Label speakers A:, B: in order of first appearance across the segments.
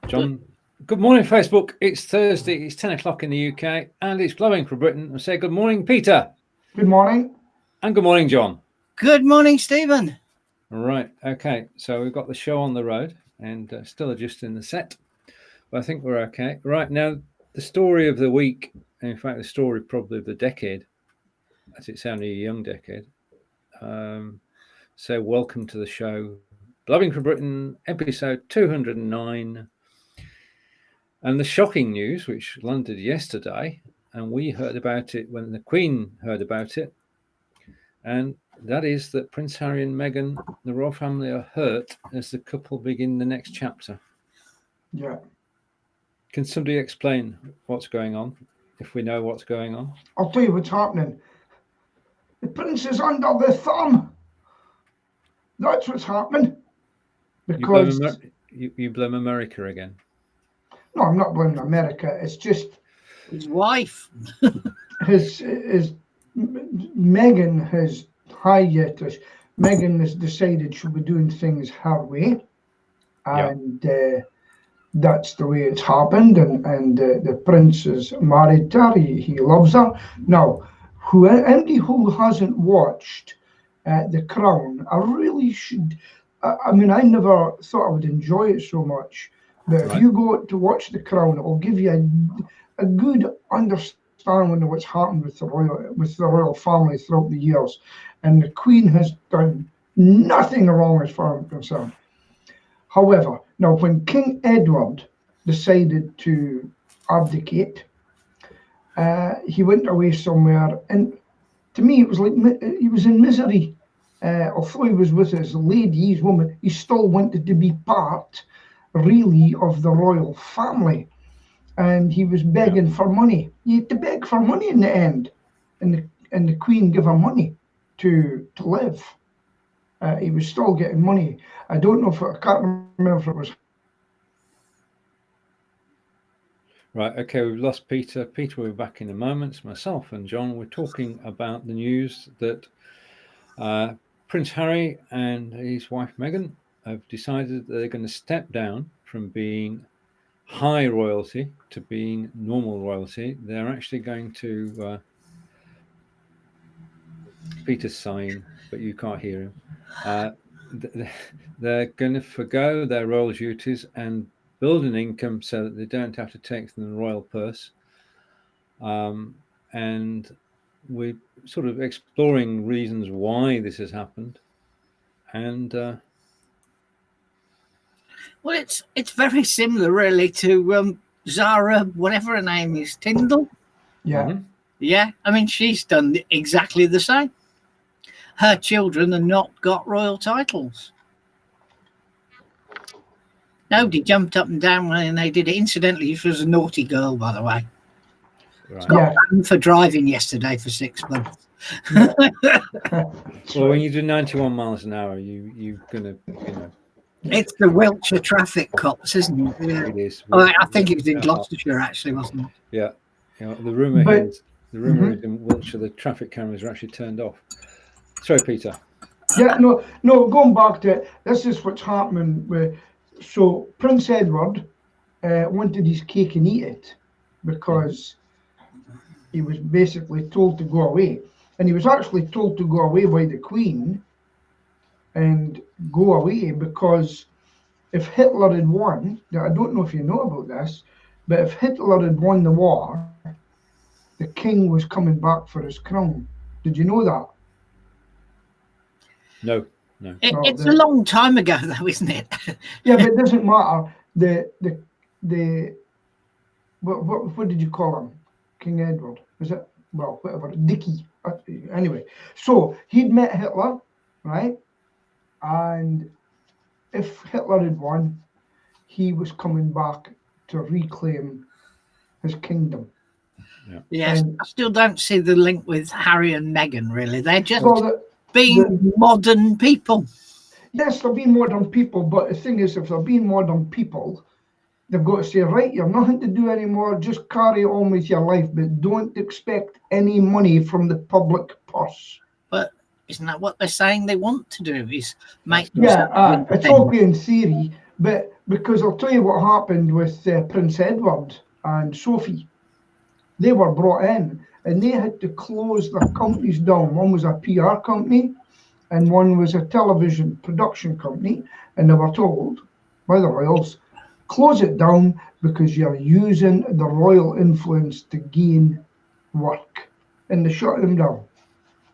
A: John. Good morning, Facebook. It's Thursday. It's 10 o'clock in the UK, and it's Blabbing for Britain. I say good morning, Peter.
B: Good morning.
A: And good morning, John.
C: Good morning, Stephen.
A: Right. Okay. So we've got the show on the road and still adjusting the set, but I think we're okay. Right now, the story of the week, in fact, the story probably of the decade, as it's only a young decade. So welcome to the show, Blabbing for Britain, episode 209. And the shocking news, which landed yesterday, and we heard about it when the Queen heard about it, and that is that Prince Harry and Meghan, the royal family, are hurt as the couple begin the next chapter.
B: Yeah.
A: Can somebody explain what's going on, if we know what's going on?
B: I'll tell you what's happening. The prince is under the thumb. That's what's happening. Because
A: you blame America again.
B: No, I'm not blaming America. It's just
C: his wife.
B: his Meghan has hiatus. Meghan has decided she'll be doing things her way, and that's the way it's happened. And the prince is married to her. He loves her. Now, anybody who hasn't watched The Crown, I really should. I mean, I never thought I would enjoy it so much. But if you go to watch The Crown, it will give you a good understanding of what's happened with the royal family throughout the years. And the Queen has done nothing wrong as far as I'm concerned. However, now when King Edward decided to abdicate, he went away somewhere, and to me it was like he was in misery. Although he was with his lady, his woman, he still wanted to be part, really, of the royal family, and he was begging for money. He had to beg for money in the end, and the Queen gave him money to live. He was still getting money. I don't know I can't remember if it was.
A: Right. Okay. We've lost Peter. Peter will be back in a moment. Myself and John. We're talking about the news that Prince Harry and his wife Meghan have decided that they're going to step down from being high royalty to being normal royalty. They're actually going to Peter's sighing, but you can't hear him. They're going to forgo their royal duties and build an income so that they don't have to take from the royal purse. And we're sort of exploring reasons why this has happened. And
C: well, it's very similar, really, to Zara, whatever her name is, Tyndall.
B: Yeah.
A: Mm-hmm.
C: Yeah. I mean, she's done exactly the same. Her children have not got royal titles. Nobody jumped up and down when they did it. Incidentally, she was a naughty girl, by the way.
A: Right.
C: Got banned for driving yesterday for 6 months.
A: Well, when you do 91 miles an hour, you're gonna,
C: It's the Wiltshire traffic cops, isn't it? Yeah.
A: It is.
C: Oh, I think it was in Gloucestershire, actually, wasn't it?
A: Yeah. The rumor is in Wiltshire the traffic cameras are actually turned off. Sorry, Peter.
B: Yeah, no. Going back to it, this is what's happening. So Prince Edward wanted his cake and eat it because he was basically told to go away, and he was actually told to go away by the Queen and go away because if Hitler had won, now I don't know if you know about this, but if Hitler had won the war, the king was coming back for his crown. Did you know that?
A: No.
C: It's a long time ago, though, isn't it?
B: Yeah, but it doesn't matter. What did you call him? King Edward, was it? Well, whatever, Dickie. Anyway, so he'd met Hitler, right? And if Hitler had won, he was coming back to reclaim his kingdom.
A: Yeah.
C: Yes, I still don't see the link with Harry and Meghan, really. They're just
B: being
C: modern people.
B: Yes, they're being modern people, but the thing is, if they're being modern people, they've got to say, right, you've nothing to do anymore, just carry on with your life, but don't expect any money from the public purse.
C: But isn't that what they're saying they want to do, is make...
B: Yeah, it's okay in theory, But because I'll tell you what happened with Prince Edward and Sophie. They were brought in and they had to close their companies down. One was a PR company and one was a television production company. And they were told by the royals, close it down because you're using the royal influence to gain work. And they shut them down.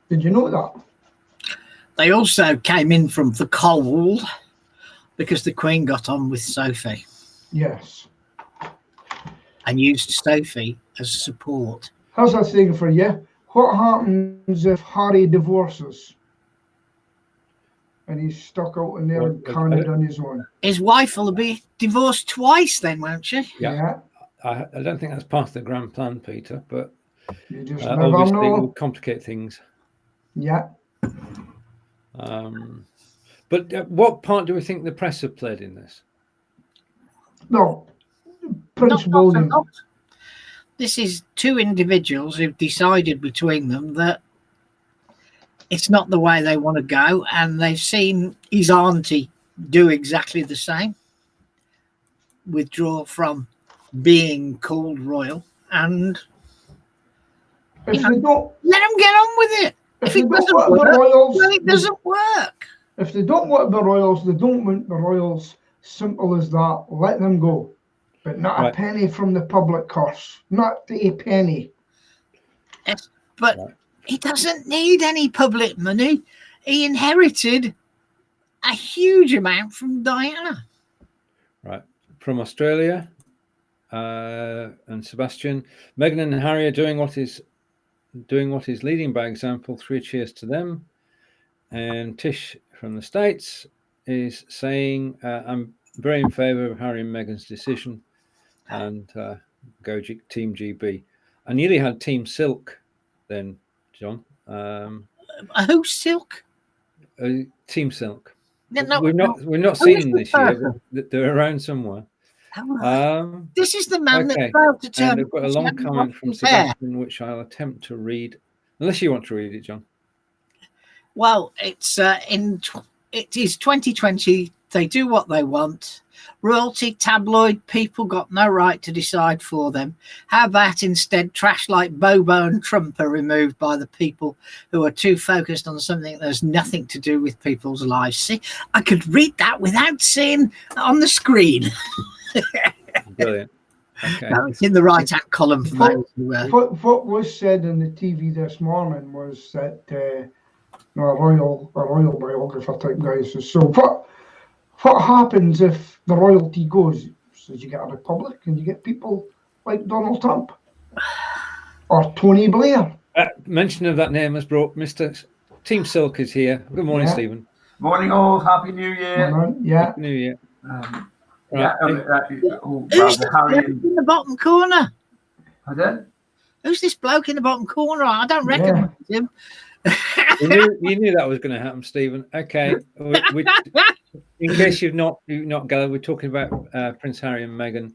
B: Did you know that?
C: They also came in from the cold because the Queen got on with Sophie.
B: Yes.
C: And used Sophie as support.
B: Here's a thing for you. What happens if Harry divorces? And he's stuck out in there in Canada on his own.
C: His wife will be divorced twice then, won't she?
B: Yeah.
A: I don't think that's part of the grand plan, Peter, but
B: You just never
A: obviously it
B: know.
A: will complicate things.
B: Yeah.
A: But what part do we think the press have played in this?
B: No. Prince
C: Not
B: William.
C: a lot. This is two individuals who've decided between them that it's not the way they want to go, and they've seen his auntie do exactly the same, withdraw from being called royal, and
B: If they don't,
C: let him get on with it. If it doesn't
B: want
C: work,
B: the royals,
C: then it doesn't work.
B: if they don't want the royals, they don't want the royals. Simple as that. Let them go. But not a penny from the public purse. Not a penny.
C: Yes, but he doesn't need any public money. He inherited a huge amount from Diana.
A: Right. From Australia, and Sebastian, Meghan and Harry are doing what is leading by example. 3 cheers to them. And Tish from the States is saying, I'm very in favour of Harry and Meghan's decision, and go Team GB. I nearly had Team Silk then, John.
C: Who's Silk?
A: Team Silk.
C: No,
A: we've not seen them this year, but they're around somewhere.
C: This is the man
A: okay.
C: that failed to turn.
A: And I've got a long comment from Sebastian, which I'll attempt to read, unless you want to read it, John.
C: Well, it is 2020. They do what they want. Royalty, tabloid people got no right to decide for them. How about instead trash like Bobo and Trump are removed by the people who are too focused on something that has nothing to do with people's lives? See, I could read that without seeing on the screen.
A: Brilliant. Okay.
C: No, it's in the right-hand column for those who
B: What was said on the TV this morning was that a royal biographer type guy says, so what happens if the royalty goes? Says you get a republic and you get people like Donald Trump or Tony Blair.
A: Mention of that name has brought Mr. Team Silk is here. Good morning, Stephen.
D: Morning all. Happy New Year.
B: Yeah.
A: New Year.
C: Who's this bloke in the bottom corner?
D: Pardon?
C: Who's this bloke in the bottom corner? I don't recognise him.
A: You knew that was going to happen, Stephen. Okay. In case you've not gathered, we're talking about Prince Harry and Meghan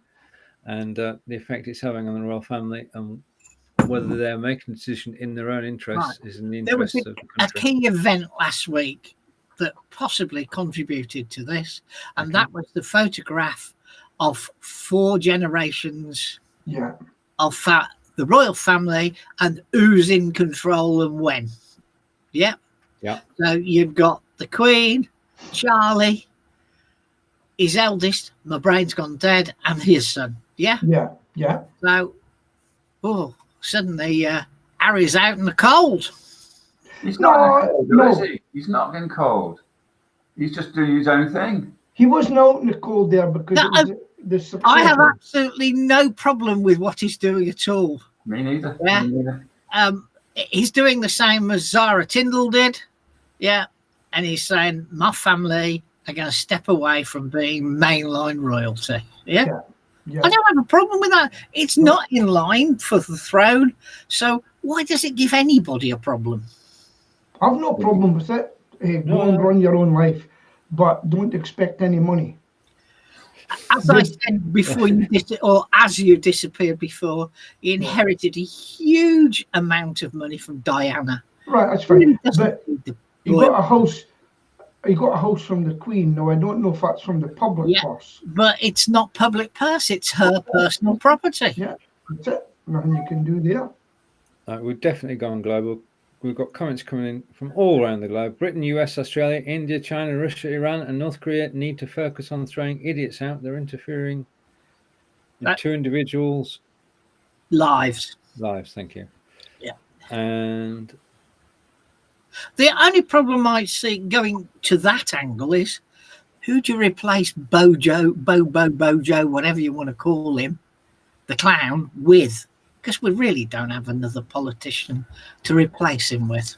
A: and the effect it's having on the royal family, and whether they're making a decision in their own interests is in the interests of the country.
C: A key event last week that possibly contributed to this, and that was the photograph of 4 generations of the royal family and who's in control and when. Yeah. So you've got the Queen, Charlie, his eldest, my brain's gone dead, and his son. Yeah. So, suddenly Harry's out in the cold.
D: He's not is he? He's not getting cold. He's just doing his own thing.
B: He wasn't out in the cold there because
C: I have absolutely no problem with what he's doing at all.
D: Me neither.
C: Yeah.
D: Me neither.
C: He's doing the same as Zara Tindall did. Yeah. And he's saying, my family are going to step away from being mainline royalty. Yeah. I don't have a problem with that. It's not in line for the throne. So why does it give anybody a problem?
B: I've no problem with it. Go and run your own life, but don't expect any money.
C: As I said before, as you disappeared before, he inherited a huge amount of money from Diana.
B: Right, that's fine. But you got a house. He got a house from the Queen. No, I don't know if that's from the public purse.
C: But it's not public purse. It's her personal property.
B: Yeah, that's it. Nothing you can do there.
A: We've definitely gone global. We've got comments coming in from all around the globe. Britain, US, Australia, India, China, Russia, Iran, and North Korea need to focus on throwing idiots out. They're interfering in two individuals'
C: lives.
A: Thank you.
C: Yeah.
A: And
C: the only problem I see going to that angle is, who do you replace Bojo, whatever you want to call him, the clown, with? Because we really don't have another politician to replace him with.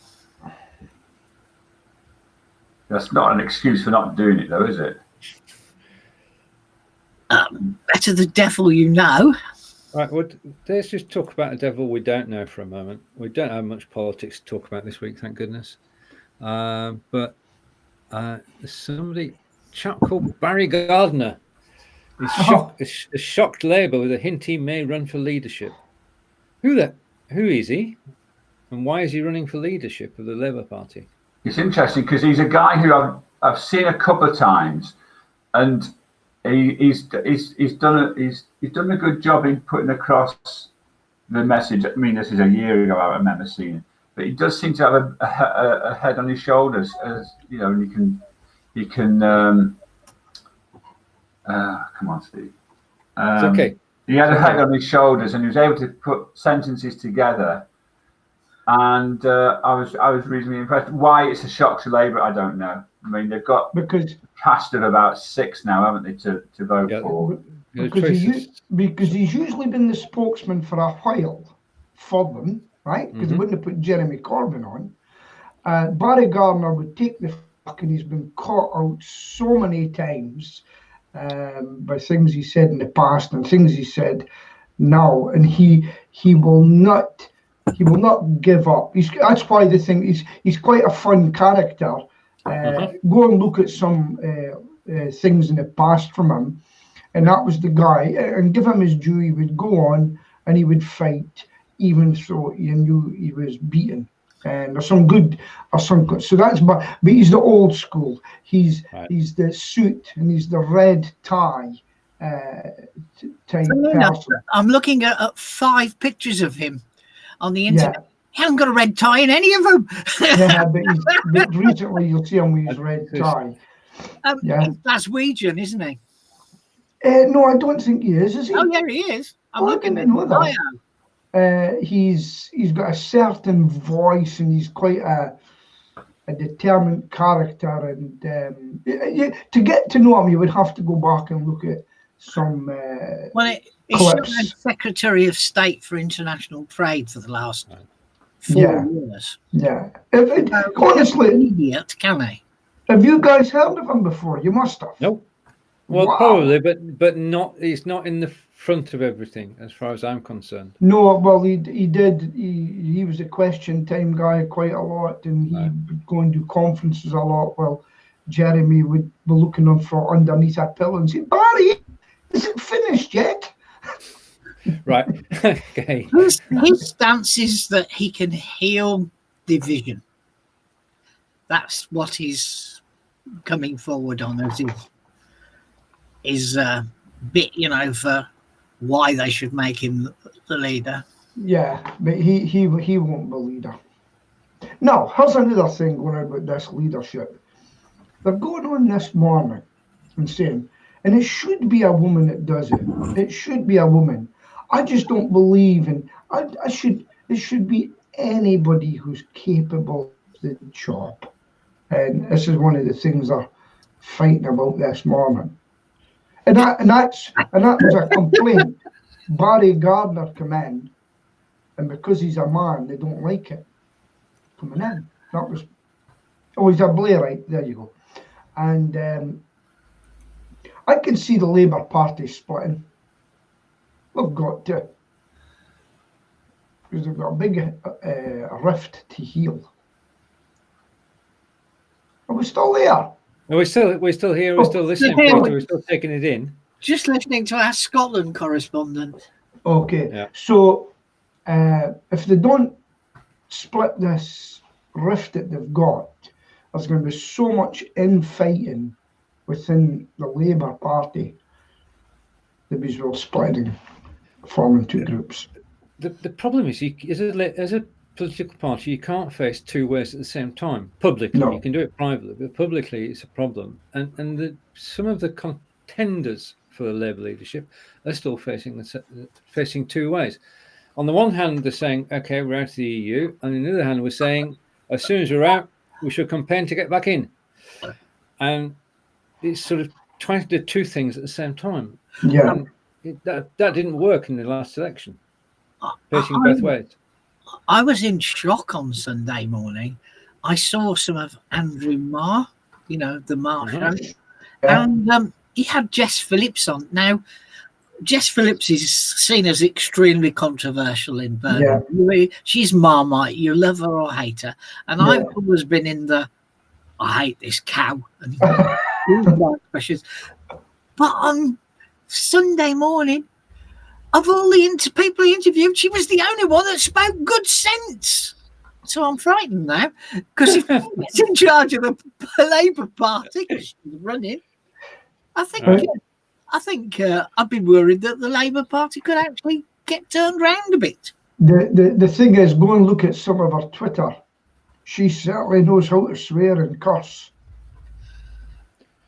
D: That's not an excuse for not doing it, though, is it?
C: Better the devil you know.
A: Right, well, let's just talk about a devil we don't know for a moment. We don't have much politics to talk about this week, thank goodness. But there's somebody, chap called Barry Gardiner, is shocked Labour with a hint he may run for leadership. Who is he, and why is he running for leadership of the Labour Party?
D: It's interesting because he's a guy who I've seen a couple of times, and he's done a good job in putting across the message. I mean, this is a year ago I remember seeing it, but he does seem to have a head on his shoulders, as you know, and he can. Come on, Steve.
A: It's okay.
D: He had a head on his shoulders, and he was able to put sentences together. And I was reasonably impressed. Why it's a shock to Labour, I don't know. I mean, they've got a cast of about 6 now, haven't they, to vote for?
B: Because he's usually been the spokesman for a while for them, right? Because they wouldn't have put Jeremy Corbyn on. Barry Gardiner would take the fuck, and he's been caught out so many times by things he said in the past and things he said now, and he will not give up. That's why the thing he's quite a fun character. Go and look at some things in the past from him, and that was the guy. And give him his due, he would go on and he would fight, even though he knew he was beaten. And there's some good, so that's, but he's the old school. He's the suit and he's the red tie type person.
C: I'm looking at 5 pictures of him on the internet. Yeah. He hasn't got a red tie in any of them.
B: Yeah, but recently you'll see him with his red tie.
C: He's Glaswegian, isn't he?
B: No, I don't think he is he?
C: Oh, yeah, he is. I'm looking at his bio.
B: He's got a certain voice, and he's quite a determined character. And to get to know him, you would have to go back and look at some
C: he's Secretary of State for International Trade for the last 4 years.
B: Yeah. Honestly,
C: idiot, can he?
B: Have you guys heard of him before? You must have.
A: No. Well, probably, but not. He's not in the front of everything, as far as I'm concerned.
B: No, well, he did. He was a question time guy quite a lot, and he would go and do conferences a lot. Well, Jeremy would be looking on for underneath a pillow and say, "Barry, is it finished yet?"
A: Right. Okay.
C: His stance is that he can heal division. That's what he's coming forward on as his bit, for why they should make him the leader.
B: Yeah, but he won't be leader. Now, here's another thing going on with this leadership. They're going on this morning and saying, and it should be a woman that does it. It should be a woman. I just don't believe in. It should be anybody who's capable of the job. And this is one of the things they're fighting about this morning. And that was a complaint. Barry Gardiner came in, and because he's a man, they don't like it coming in. That was, he's a Blairite. There you go. And I can see the Labour Party splitting. We've got to, because they've got a big rift to heal. Are we still there?
A: No, we're still here. We're still listening. We're still taking it in.
C: Just listening to our Scotland correspondent.
B: Okay.
A: Yeah.
B: So if they don't split this rift that they've got, there's going to be so much infighting within the Labour Party that we will splitting, forming two groups.
A: The problem is, as a political party, you can't face two ways at the same time. Publicly, you can do it privately, but publicly, it's a problem. And some of the contenders for the Labour leadership are still facing two ways. On the one hand, they're saying, "Okay, we're out of the EU," and on the other hand, we're saying, "As soon as we're out, we should campaign to get back in." And it's sort of trying to do two things at the same time.
B: Yeah,
A: that didn't work in the last election. Facing both ways.
C: I was in shock on Sunday morning. I saw some of Andrew Marr, the Marr show, and he had Jess Phillips on. Now, Jess Phillips is seen as extremely controversial in Birmingham. Yeah. She's Marmite. You love her or hate her. And I've always been in the, I hate this cow. And but on Sunday morning, of all the people he interviewed, she was the only one that spoke good sense. So I'm frightened now, because if she's in charge of the Labour Party, because she's running, I think I'd be worried that the Labour Party could actually get turned round a bit.
B: The thing is, go and look at some of her Twitter. She certainly knows how to swear and curse.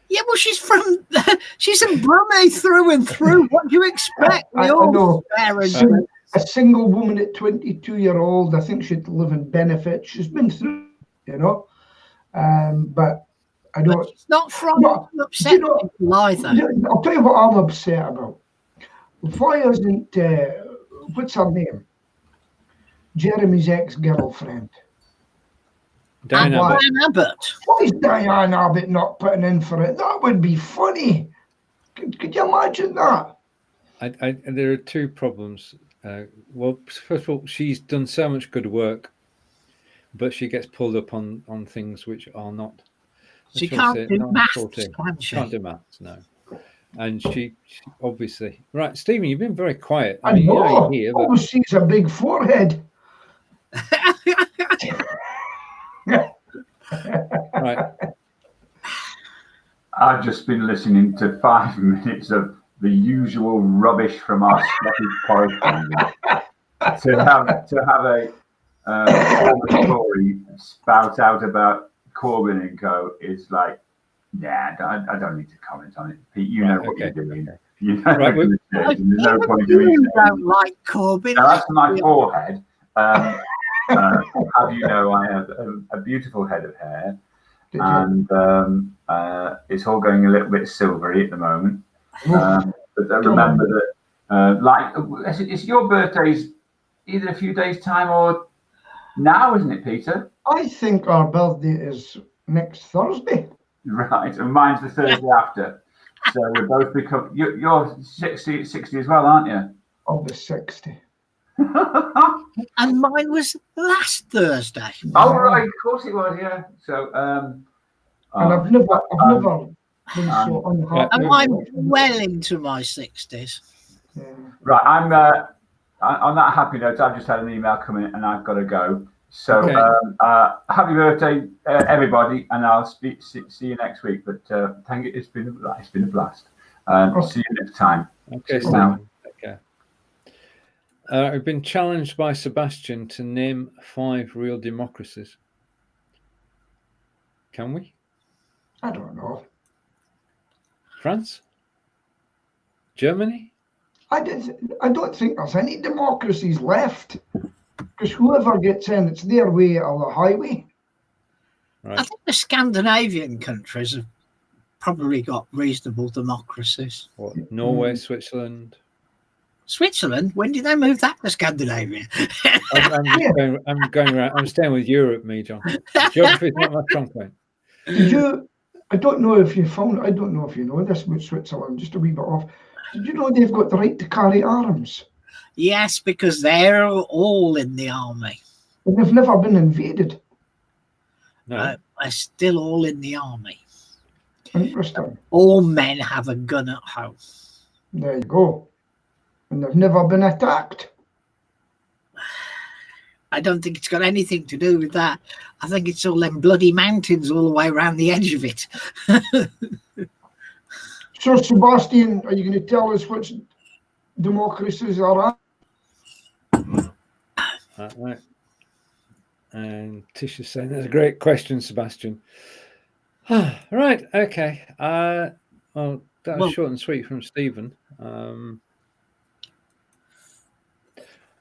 C: Yeah, well, she's a Brummie through and through. What do you expect?
B: I know. A single woman at 22-year-old, I think she'd live in benefit. She's been through, but I don't.
C: But she's not upset either.
B: I'll tell you what I'm upset about. Why isn't what's her name? Jeremy's ex-girlfriend.
C: Diane Abbott.
B: Why is Diane Abbott not putting in for it? That would be funny. Could you imagine that?
A: There are two problems. Well, first of all, she's done so much good work, but she gets pulled up on things which are not.
C: She can't do maths, can she?
A: Can't do maths, no. And she obviously... Right, Stephen, you've been very quiet.
B: I know.
A: Here,
B: but... she's a big forehead.
A: Right.
D: I've just been listening to 5 minutes of the usual rubbish from our Scottish correspondent. to have a story spout out about Corbyn and co is like, I don't need to comment on it. Pete, you know what you're doing.
A: Okay.
D: You know there's no point doing
C: You don't like Corbyn.
D: Now, that's my forehead. Have you know I have a beautiful head of hair, and it's all going a little bit silvery at the moment. But I remember that, it's your birthday's either a few days' time or now, isn't it, Peter?
B: I think our birthday is next Thursday.
D: Right, and mine's the Thursday after. So we both become. You're 60 as well, aren't you?
B: I'll be 60.
C: And mine was last Thursday.
D: Oh right, of course it was, yeah. So
B: and I've never been so unhappy.
C: And I'm well into my 60s.
B: Yeah.
D: Right, I'm on that happy note. I've just had an email come in and I've got to go. So happy birthday, everybody, and I'll see you next week. But thank you. It's been a blast. See you next time.
A: Okay, now. I've been challenged by Sebastian to name 5 real democracies. Can we?
B: I don't know.
A: France? Germany?
B: I don't think there's any democracies left, because whoever gets in, it's their way or the highway.
A: Right.
C: I think the Scandinavian countries have probably got reasonable democracies.
A: What, Norway, Switzerland?
C: Switzerland? When did they move that to Scandinavia?
A: I'm going around. I'm staying with Europe, me, John. Geography is not my strong point.
B: I don't know if you found. I don't know if you know this about Switzerland. Just a wee bit off. Did you know they've got the right to carry arms?
C: Yes, because they're all in the army.
B: And they've never been invaded.
A: No,
C: they're still all in the army.
B: Interesting.
C: All men have a gun at home.
B: There you go. And they've never been attacked.
C: I don't think it's got anything to do with that. I think it's all them bloody mountains all the way around the edge of it.
B: So, Sebastian, are you going to tell us which democracies are at?
A: Right. And Tish is saying, that's a great question, Sebastian. Right, okay. Well, that was short and sweet from Stephen.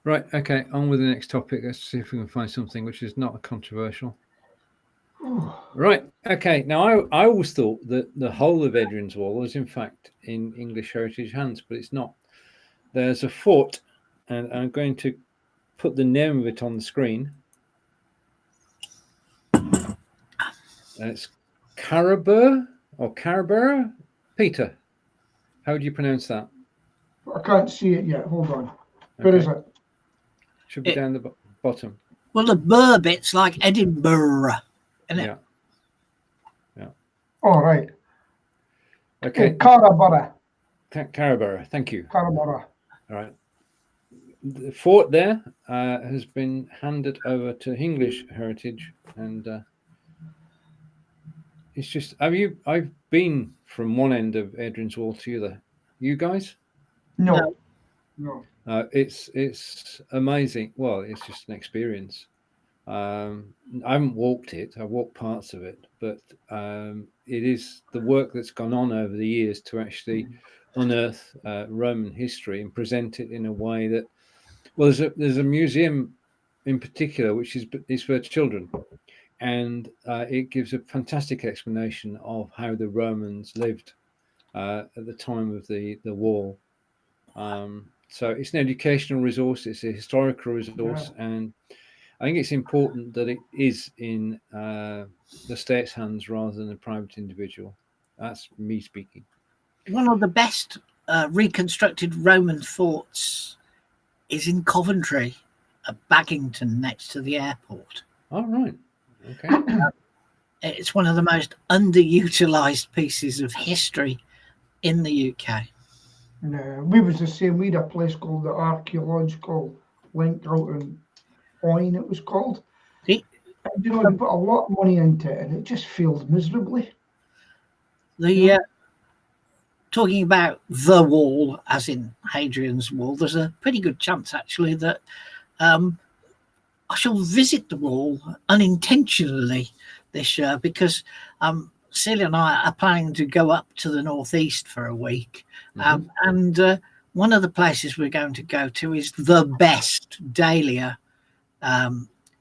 A: Right, okay, on with the next topic. Let's see if we can find something which is not controversial. Right, okay. Now, I always thought that the whole of Adrian's Wall was, in fact, in English heritage hands, but it's not. There's a fort, and I'm going to put the name of it on the screen. It's Carabur or Carabur. Peter, how would you pronounce that?
B: I can't see it yet. Hold on. Where is it?
A: Should be down the bottom.
C: Well, the burr bit's like Edinburgh, isn't it?
A: Yeah.
B: All right.
A: Okay.
B: Carabara.
A: Carabara. Thank you.
B: Carabara.
A: All right. The fort there has been handed over to English heritage, and it's just. I've been from one end of Adrian's Wall to the other. You guys?
B: No.
A: It's amazing. Well, it's just an experience. I haven't walked it. I've walked parts of it, but it is the work that's gone on over the years to actually unearth Roman history and present it in a way that, well, there's a museum in particular which is for children, and it gives a fantastic explanation of how the Romans lived at the time of the wall. So it's an educational resource, it's a historical resource, and I think it's important that it is in the state's hands rather than a private individual. That's me speaking.
C: One of the best reconstructed Roman forts is in Coventry, at Baggington, next to the airport.
A: Oh, right. Okay.
C: It's one of the most underutilized pieces of history in the UK.
B: No, we was the same. We had a place called the Archaeological Link out in Oyne, it was called.
C: See?
B: You know, I put a lot of money into it, and it just failed miserably.
C: Talking about the wall, as in Hadrian's Wall, there's a pretty good chance, actually, that I shall visit the wall unintentionally this year, because Celia and I are planning to go up to the northeast for a week. And one of the places we're going to go to is the best dahlia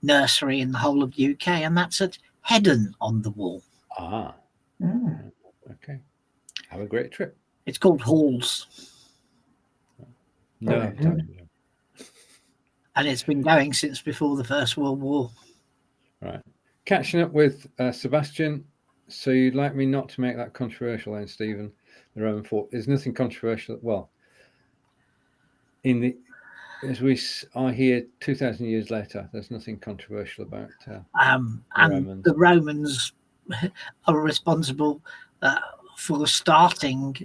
C: nursery in the whole of UK, and that's at Heddon on the Wall.
A: Okay. Have a great trip.
C: It's called Halls.
A: No,
C: and it's been going since before the First World War.
A: Right. Catching up with Sebastian. So you'd like me not to make that controversial then, Stephen? The Roman fort. There's nothing controversial. Well, as we are here 2,000 years later, there's nothing controversial about
C: and Romans. The Romans are responsible for starting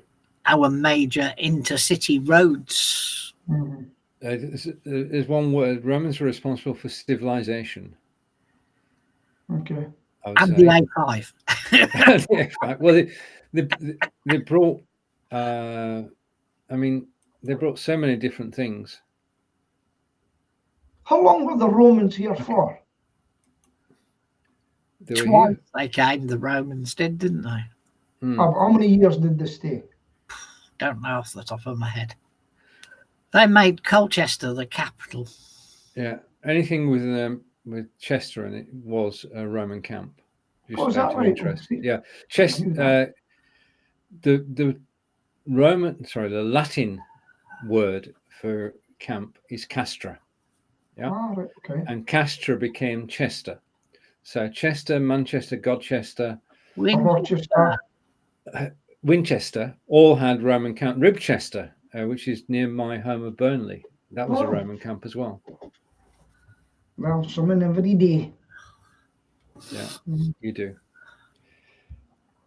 C: our major intercity roads.
A: There's one word. Romans are responsible for civilization.
B: Okay.
C: And the A5.
A: The A5. Well, they brought. They brought so many different things.
B: How long were the Romans here for?
C: Twice they came, the Romans did, didn't they?
B: How many years did they stay?
C: Don't know off the top of my head. They made Colchester the capital.
A: Yeah, anything with Chester in it was a Roman camp.
B: Just was that right?
A: Interest. Yeah, Chester. The Latin word for camp is castra. Yeah.
B: Oh, right, okay.
A: And castra became Chester. So Chester, Manchester, Godchester, Winchester all had Roman camp. Ribchester, which is near my home of Burnley, that was a Roman camp as well.
B: Well, something every day.
A: Yeah, you do.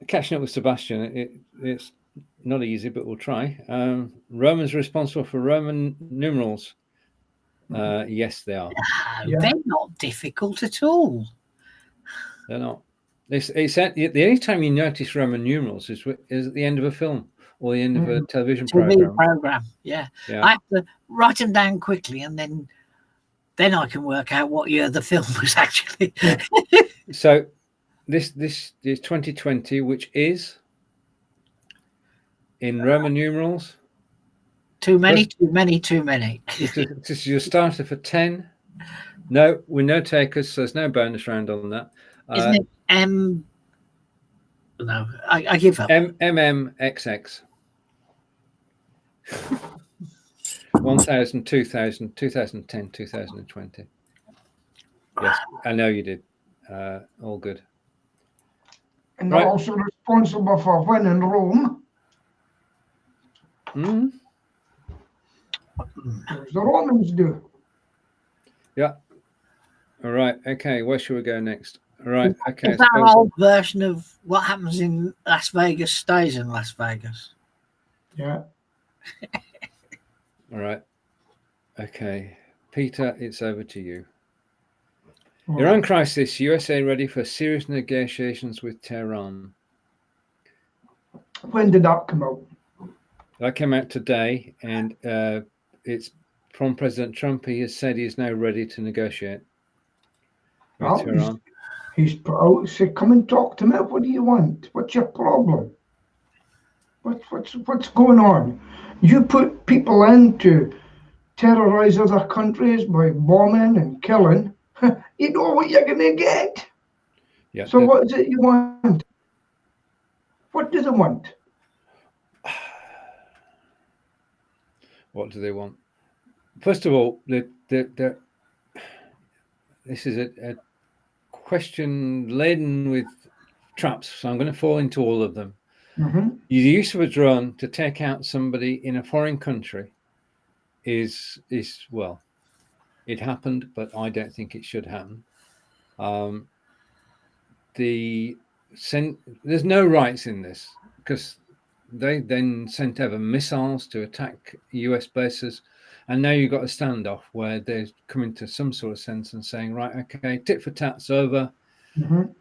A: Catching up with Sebastian, it's not easy, but we'll try. Romans are responsible for Roman numerals. Yes, they are.
C: No, they're not difficult at all.
A: They're not. It's at the only time you notice Roman numerals is at the end of a film or the end of a television program.
C: Yeah. I have to write them down quickly, and then I can work out what year the film was actually.
A: So this is 2020, which is in Roman numerals.
C: Too many.
A: This is your starter for 10. No, we're no takers, so there's no bonus round on that.
C: Isn't it M? No, I give up.
A: MMXX. 1000, 2000, 2010, 2020. Yes, I know you did. All good.
B: And they're also responsible for winning Rome. As the Romans do.
A: Yeah. All right. Okay. Where should we go next? All right. Okay.
C: Is that an old version of what happens in Las Vegas stays in Las Vegas?
B: Yeah.
A: All right. Okay. Peter, it's over to you. Iran crisis. USA ready for serious negotiations with Tehran.
B: When did that come out?
A: That came out today, and it's from President Trump. He has said he is now ready to negotiate with Tehran.
B: He's put out, said, "Come and talk to me. What do you want? What's your problem? What's going on? You put people in to terrorize other countries by bombing and killing. You know what you're going to get.
A: Yeah.
B: So what is it you want? What do they want?
A: What do they want? First of all, this is a question laden with traps, so I'm going to fall into all of them. The use of a drone to take out somebody in a foreign country is well, it happened, but I don't think it should happen. There's no rights in this because they then sent over missiles to attack US bases, and now you've got a standoff where they're coming to some sort of sense and saying, right, okay, tit for tat's over.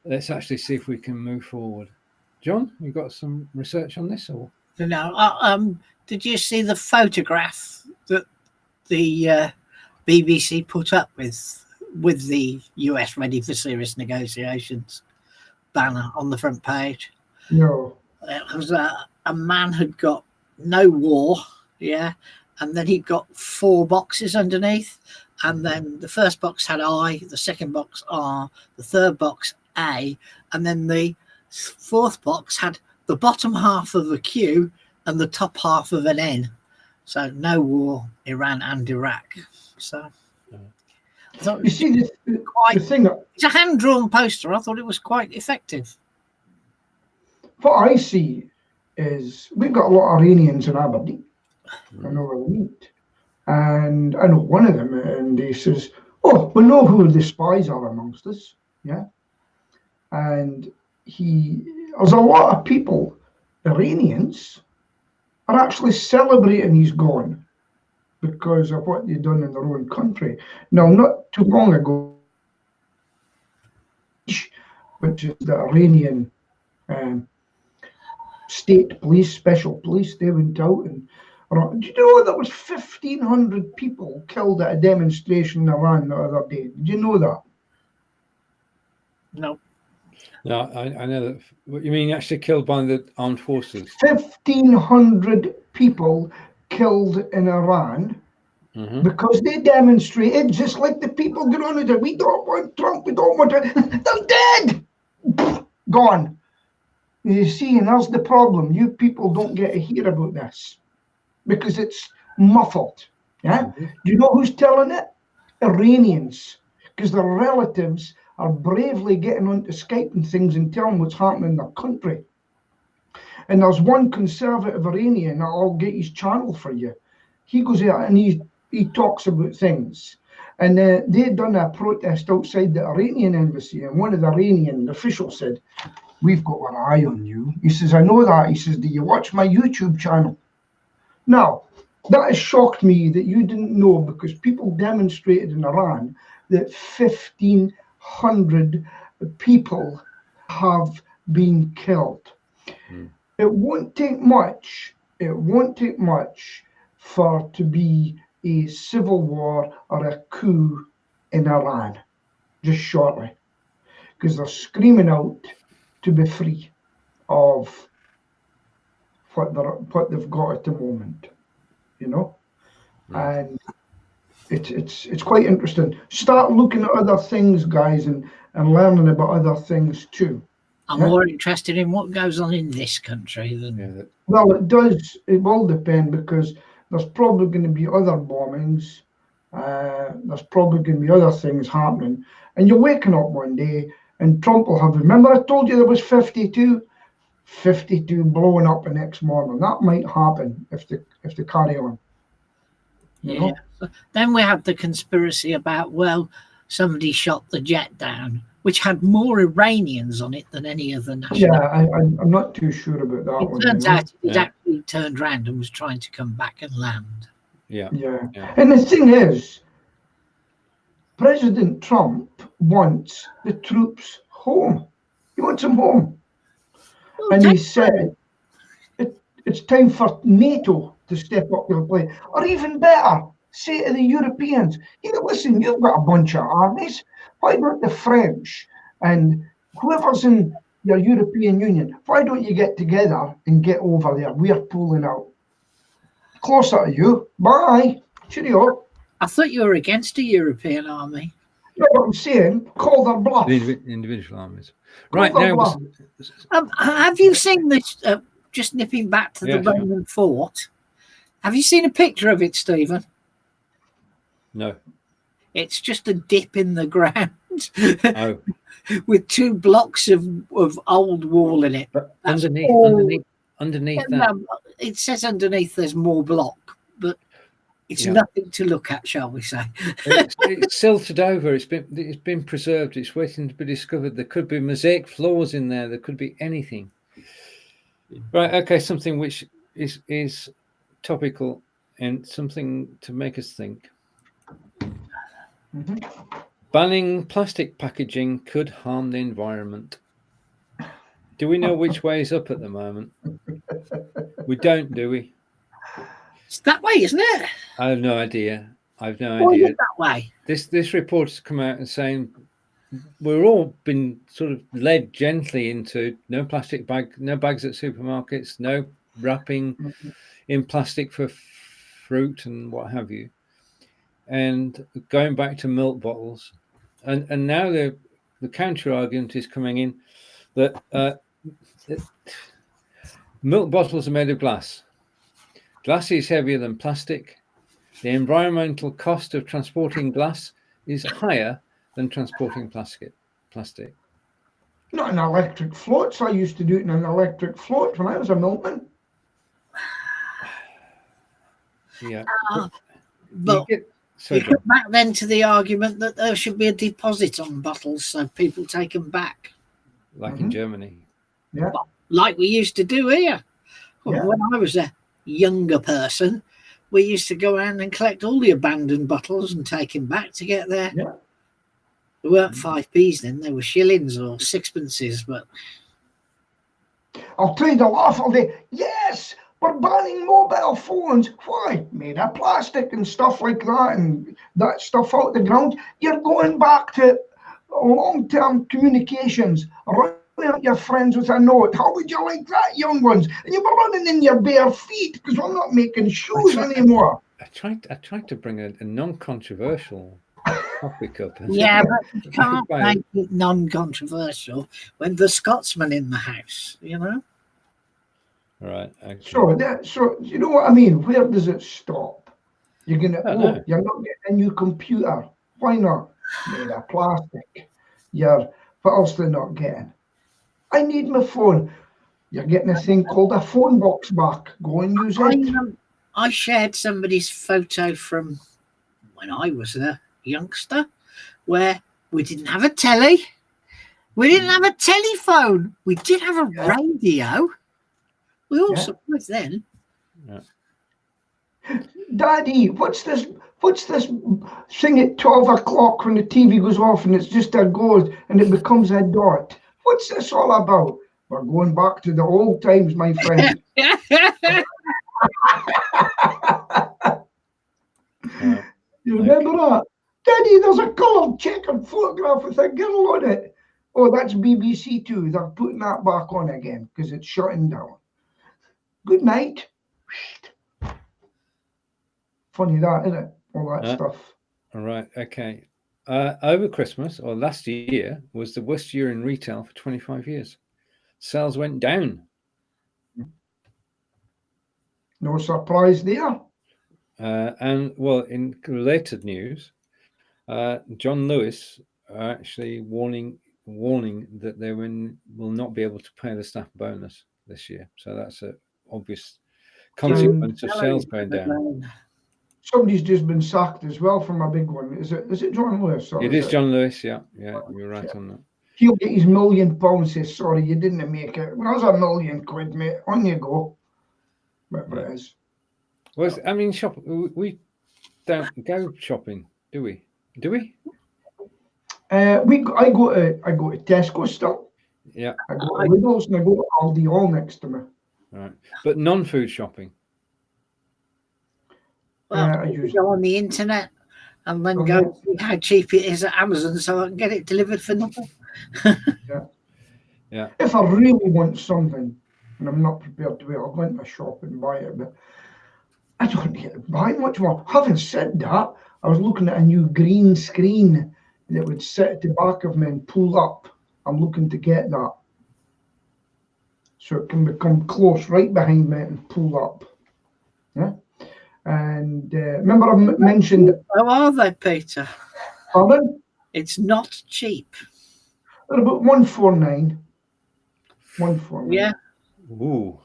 A: Let's actually see if we can move forward. John, you got some research on this, or
C: no? Did you see the photograph that the BBC put up with the US ready for serious negotiations banner on the front page?
B: No.
C: It was a man had got no war, and then he got 4 boxes underneath, and then the first box had I, the second box R, the third box A, and then the fourth box had the bottom half of a Q and the top half of an N. So no war, Iran and Iraq. So I thought
B: you see the thing.
C: It's a hand-drawn poster. I thought it was quite effective.
B: What I see is we've got a lot of Iranians in Aberdeen. I know where we meet. And I know one of them, and he says, "Oh, we know who the spies are amongst us." Yeah. And there's a lot of people, Iranians, are actually celebrating he's gone because of what they've done in their own country. Now, not too long ago, which is the Iranian state police, special police, they went out and do you know there was 1,500 people killed at a demonstration in Iran the other day? Did you know that?
C: No.
A: No, I know that. What you mean, actually killed by the armed forces?
B: 1,500 people killed in Iran because they demonstrated just like the people get on it. We don't want Trump. We don't want it. They're dead. Gone. You see, and that's the problem. You people don't get to hear about this because it's muffled. Yeah. Do you know who's telling it? Iranians, because their relatives are bravely getting onto Skype and things and telling what's happening in their country. And there's one conservative Iranian, I'll get his channel for you. He goes out and he talks about things. And they'd done a protest outside the Iranian embassy, and one of the Iranian officials said, "We've got our eye on you." He says, "I know that." He says, "Do you watch my YouTube channel?" Now, That has shocked me that you didn't know, because people demonstrated in Iran that 1,500 people have been killed. It won't take much. It won't take much for to be a civil war or a coup in Iran, just shortly, because they're screaming out to be free of what they've got at the moment, you know. And it's quite interesting. Start looking at other things, guys, and learning about other things too.
C: I'm more interested in what goes on in this country than.
B: Well, it does. It will depend, because there's probably going to be other bombings. There's probably going to be other things happening, and you're waking up one day and Trump will have. Remember, I told you there was 52 blowing up the next morning. That might happen if they carry on. You know?
C: Then we have the conspiracy about, well, somebody shot the jet down, which had more Iranians on it than any other national.
B: Yeah, I'm not too sure about that one.
C: It turns out it actually turned round and was trying to come back and land.
B: Yeah. And the thing is, President Trump wants the troops home. He wants them home. Well, and he said it's time for NATO to step up their play. Or even better, say to the Europeans, listen, you've got a bunch of armies. Why don't the French and whoever's in your European Union, why don't you get together and get over there? We're pulling out. Closer to you. Bye. Cheerio.
C: I thought you were against a European army.
B: No, what I'm saying, call their bluff.
A: The individual armies. Right now.
C: Have you seen this, just nipping back to the Roman fort? Have you seen a picture of it, Stephen?
A: No.
C: It's just a dip in the ground. Oh. With 2 blocks of old wall in it.
A: But underneath that.
C: It says underneath there's more block, but it's nothing to look at, shall we say?
A: It's silted over. It's been preserved. It's waiting to be discovered. There could be mosaic floors in there. There could be anything. Right. Okay. Something which is topical and something to make us think. Banning plastic packaging could harm the environment. Do we know which way is up at the moment? We don't, do we?
C: It's that way, isn't it?
A: I have no idea. Why is
C: it that way?
A: This report has come out and saying we're all been sort of led gently into no plastic bag, no bags at supermarkets, no wrapping in plastic for fruit and what have you, and going back to milk bottles, and now the counter argument is coming in that milk bottles are made of glass. Glass is heavier than plastic. The environmental cost of transporting glass is higher than transporting plastic.
B: Not in electric floats. I used to do it in an electric float when I was a milkman.
A: Yeah.
C: But you come back then to the argument that there should be a deposit on bottles so people take them back.
A: Like in Germany.
B: Yeah.
C: Like we used to do here. When I was a younger person, we used to go around and collect all the abandoned bottles and take them back to get there.
B: Yeah.
C: They weren't 5p's then, they were shillings or sixpences, but
B: I'll tell you the laugh all day. Yes, we're banning mobile phones. Why? Made of plastic and stuff like that, and that stuff out the ground. You're going back to long-term communications. Running at your friends with a note. How would you like that, young ones? And you were running in your bare feet because we're not making shoes anymore.
A: I tried to bring a non-controversial topic up.
C: Yeah, but you can't make it non-controversial when the Scotsman in the house, you know?
A: Right. Okay.
B: So you know what I mean? Where does it stop? You're gonna you're not getting a new computer. Why not? Made of plastic. What else they're not getting? I need my phone. You're getting a thing called a phone box back. Go and use it.
C: I shared somebody's photo from when I was a youngster where we didn't have a telly. We didn't have a telephone. We did have a radio. We all surprised then.
A: Yeah.
B: Daddy, what's this thing at 12 o'clock when the TV goes off and it's just a ghost and it becomes a dot? What's this all about? We're going back to the old times, my friend. You remember that? Daddy, there's a coloured checkered photograph with a girl on it. Oh, that's BBC Two. They're putting that back on again because it's shutting down. Good night. Funny that, isn't it? All that stuff.
A: All right. Okay. Over Christmas or last year was the worst year in retail for 25 years. Sales went down.
B: No surprise there.
A: And well, in related news, John Lewis are actually warning that they will not be able to pay the staff bonus this year. So that's an obvious consequence of sales going down.
B: Somebody's just been sacked as well from a big one. Is it John Lewis?
A: It is John Lewis, yeah, you're right on that.
B: He'll get his £1 million, says, sorry, you didn't make it. Well, that was £1 million, mate. On you go. Whatever it is.
A: Well, I mean, we don't go shopping, do we? Do we?
B: I go to Tesco still.
A: Yeah.
B: I go to Lidl's and I go to Aldi, all next to me.
A: Right, but non-food shopping.
C: Well, you go on the internet and then go see how cheap it is at Amazon, so I can get it delivered for nothing.
A: Yeah.
B: If I really want something and I'm not prepared to wait, I'll go into a shop and buy it. But I don't need to buy much more. Having said that, I was looking at a new green screen that would sit at the back of me and pull up. I'm looking to get that. So it can become close right behind me and pull up. Yeah. And remember I mentioned...
C: How are they, Peter?
B: Pardon?
C: It's not cheap.
B: They're about 149. 149.
C: Yeah.
A: Ooh.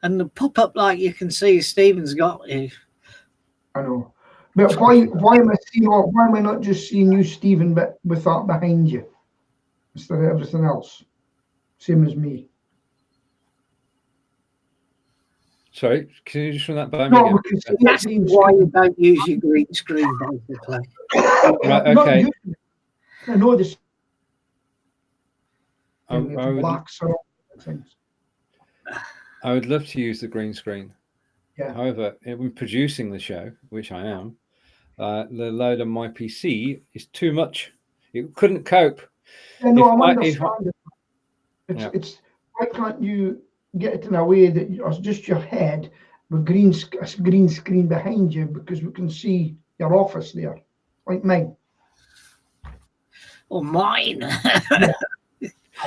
C: And the pop-up light you can see Stephen's got you.
B: I know. But why am I not just seeing you, Stephen, but with that behind you? Instead of everything else. Same as me.
A: Sorry, can you just run that by
B: me again?
C: That's why you don't use your green screen, basically.
A: Right, okay.
B: I know this.
A: I would love to use the green screen.
B: Yeah.
A: However, when producing the show, which I am, the load on my PC is too much. It couldn't cope.
B: Yeah, no, I'm understanding. It's why can't you get it in a way that it's just your head with a green screen behind you, because we can see your office there, like mine.
C: Or mine.
B: Yeah.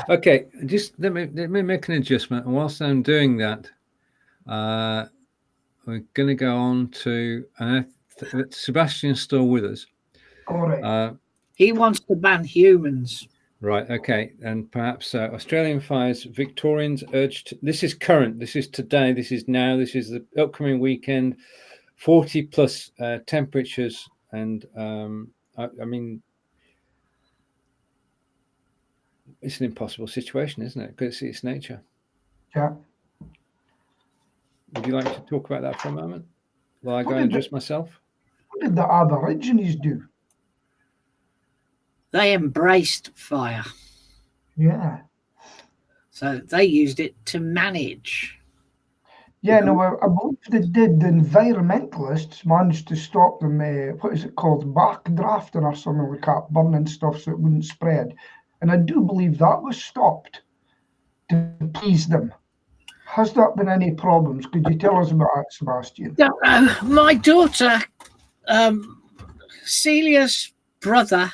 A: Okay, just let me make an adjustment. And whilst I'm doing that, we're going to go on to Sebastian's still with us.
B: All right.
C: He wants to ban humans.
A: Right. Okay. And perhaps Australian fires, Victorians urged. This is current. This is today. This is now. This is the upcoming weekend. 40 plus temperatures, and I mean, it's an impossible situation, isn't it? Because it's nature.
B: Yeah.
A: Would you like to talk about that for a moment while I go and adjust myself?
B: What did the Aborigines do?
C: They embraced fire.
B: Yeah.
C: So they used it to manage.
B: Yeah, no, I believe they did. The environmentalists managed to stop them, what is it called, backdrafting or something like that, burning stuff so it wouldn't spread. And I do believe that was stopped to please them. Has that been any problems? Could you tell us about that, Sebastian?
C: My daughter, Celia's brother,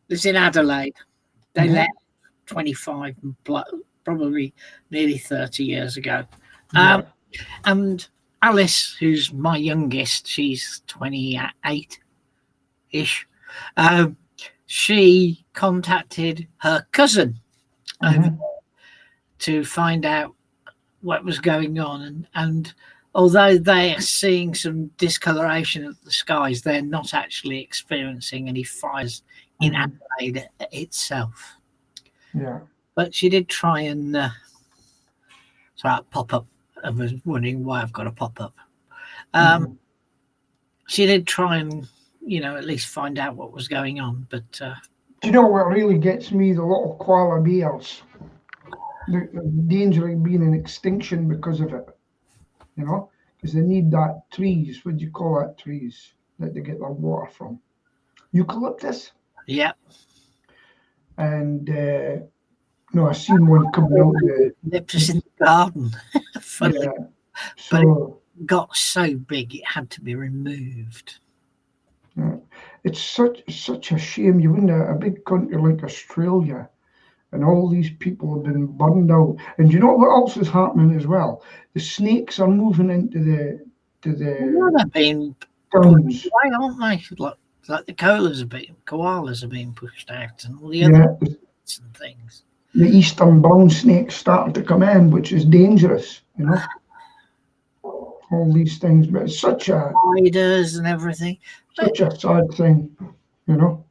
C: lives in Adelaide. They left 25, probably nearly 30 years ago. And Alice, who's my youngest, she's 28-ish. She contacted her cousin to find out what was going on. And although they are seeing some discoloration of the skies, they're not actually experiencing any fires in Adelaide itself.
B: Yeah.
C: But she did try and pop up. I was wondering why I've got a pop up. she did try and, at least find out what was going on. But
B: do you know what really gets me? The little koala bears. The danger of being in extinction because of it. Because they need that trees. What do you call that? Trees that they get their water from. Eucalyptus.
C: Yeah.
B: And I seen one coming out of the
C: eucalyptus in the garden. Funny.
B: Yeah.
C: But
B: So
C: it got so big it had to be removed.
B: it's such a shame. You in a big country like Australia, and all these people have been burned out. And you know what else is happening as well? The snakes are moving into the
C: They're being
B: towns.
C: why aren't they? Like the koalas are being pushed out, and all the other and things.
B: The eastern brown snakes starting to come in, which is dangerous. All these things, but it's such a
C: spiders and everything.
B: Such a sad thing, And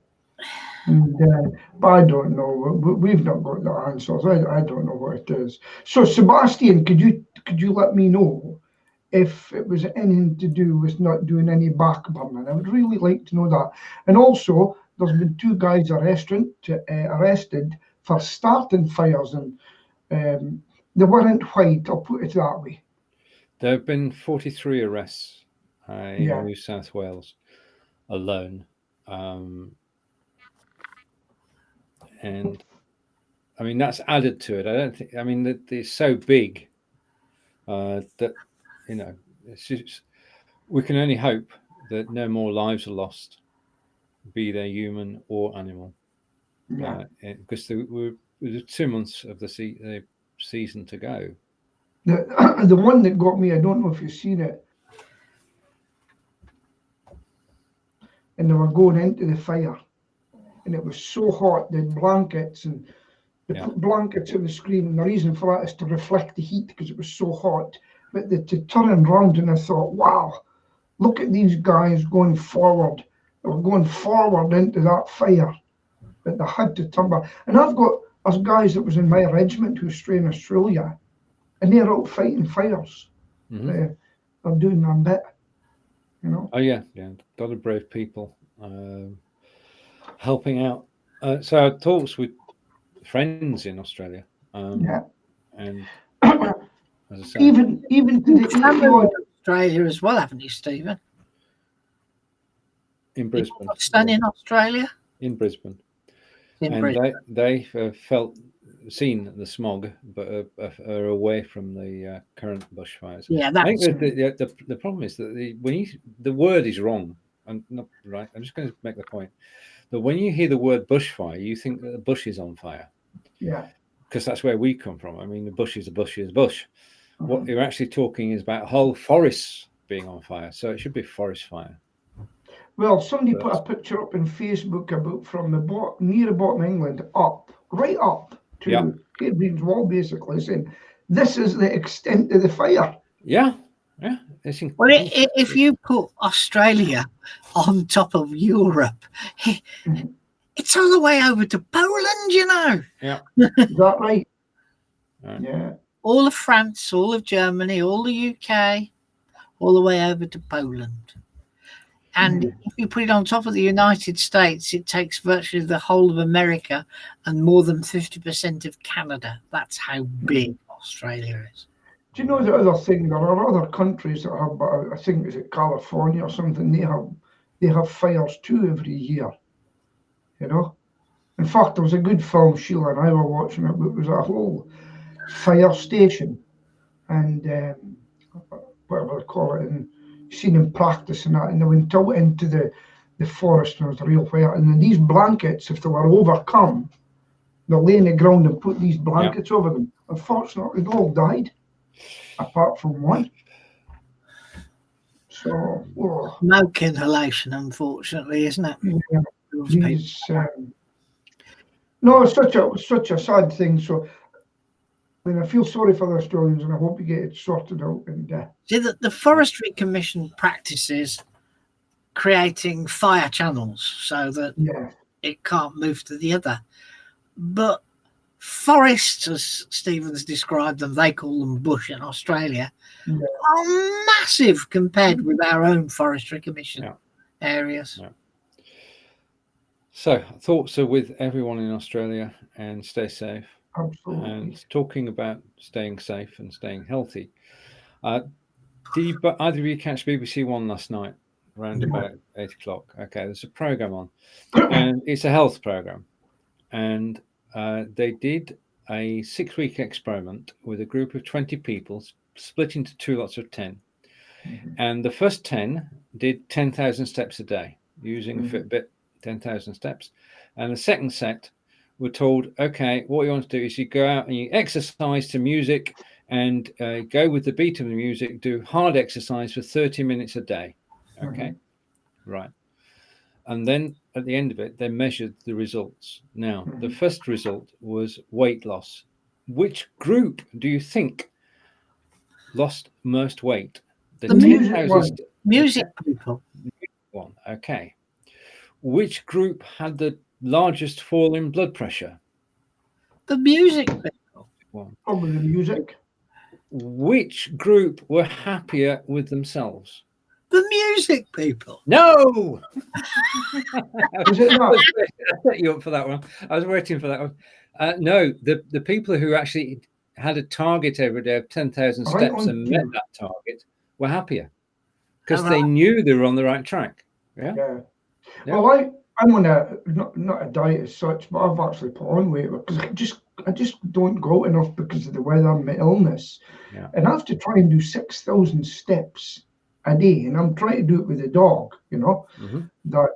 B: but I don't know. We've not got the answers. I don't know what it is. So Sebastian, could you let me know if it was anything to do with not doing any back burning? I would really like to know that. And also, there's been 2 guys arrested for starting fires, and they weren't white. I'll put it that way.
A: There have been 43 arrests in New South Wales alone. And I mean, that's added to it. I don't think, it's so big that, it's just, we can only hope that no more lives are lost, be they human or animal. Because there's 2 months of the season to go.
B: The one that got me, I don't know if you've seen it, and they were going into the fire, and it was so hot, they had blankets, and they put blankets on the screen, and the reason for that is to reflect the heat because it was so hot. But they turned around, and I thought, wow, look at these guys going forward. They were going forward into that fire, but they had to turn back. And there's guys that was in my regiment who stray in Australia, and they're out fighting fires. They're doing their bit,
A: Oh yeah, a lot of brave people helping out. So our talks with friends in Australia, and as I say,
B: even to the
C: Australia as well, haven't you, Stephen?
A: In Brisbane.
C: Staying in Australia.
A: In Brisbane.
C: Brisbane.
A: They seen the smog, but are away from the current bushfires.
C: Yeah,
A: I think the problem is that the word is wrong and not right. I'm just going to make the point that when you hear the word bushfire, you think that the bush is on fire.
B: Yeah.
A: Because that's where we come from. I mean, the bush is a bush is a bush. What you're actually talking is about whole forests being on fire. So it should be forest fire.
B: Well, somebody put a picture up on Facebook about from near the bottom of England right up to Hadrian's Wall, basically saying this is the extent of the fire.
A: Yeah.
C: Well, if you put Australia on top of Europe, it's all the way over to Poland,
A: Yeah.
B: Is that right?
A: Yeah.
C: All of France, all of Germany, all the UK, all the way over to Poland. And if you put it on top of the United States, it takes virtually the whole of America and more than 50% of Canada. That's how big Australia is.
B: Do you know the other thing? There are other countries that have, I think, is it California or something? They have fires too every year. In fact, there was a good film Sheila and I were watching. It was a whole fire station, and whatever they call it, and seen them practicing that, and they went out into the forest and it was a real fire. And then these blankets, if they were overcome, they lay in the ground and put these blankets over them. Unfortunately, they all died, apart from one. So
C: smoke inhalation, unfortunately, isn't it?
B: Yeah. No, it's such a sad thing. So I feel sorry for the Australians, and I hope you get it sorted out. And
C: see that the Forestry Commission practices creating fire channels so that it can't move to the other. But forests, as Stephen's described them, they call them bush in Australia, are massive compared with our own Forestry Commission areas.
A: Yeah. So thoughts are with everyone in Australia, and stay safe.
B: Absolutely.
A: And talking about staying safe and staying healthy, did either of you catch BBC One last night around about 8 o'clock? Okay, there's a program on, and it's a health program, and they did a 6-week experiment with a group of 20 people split into 2 lots of 10, and the first 10 did 10,000 steps a day using a Fitbit, 10,000 steps, and the second set were told, okay, what you want to do is you go out and you exercise to music and go with the beat of the music, do hard exercise for 30 minutes a day. Okay, right. And then at the end of it, they measured the results. Now, the first result was weight loss. Which group do you think lost most weight?
C: The music people.
B: One.
A: Okay. Which group had the largest fall in blood pressure?
C: The music people.
B: Probably the music.
A: Which group were happier with themselves?
C: The music people.
A: No!
B: Was it not?
A: I set you up for that one. I was waiting for that one. No, the people who actually had a target every day of 10,000 steps and met that target were happier because they knew they were on the right track. Yeah.
B: Well, I'm on not a diet as such, but I've actually put on weight because I just don't go enough because of the weather and my illness, and I have to try and do 6,000 steps a day, and I'm trying to do it with a dog. That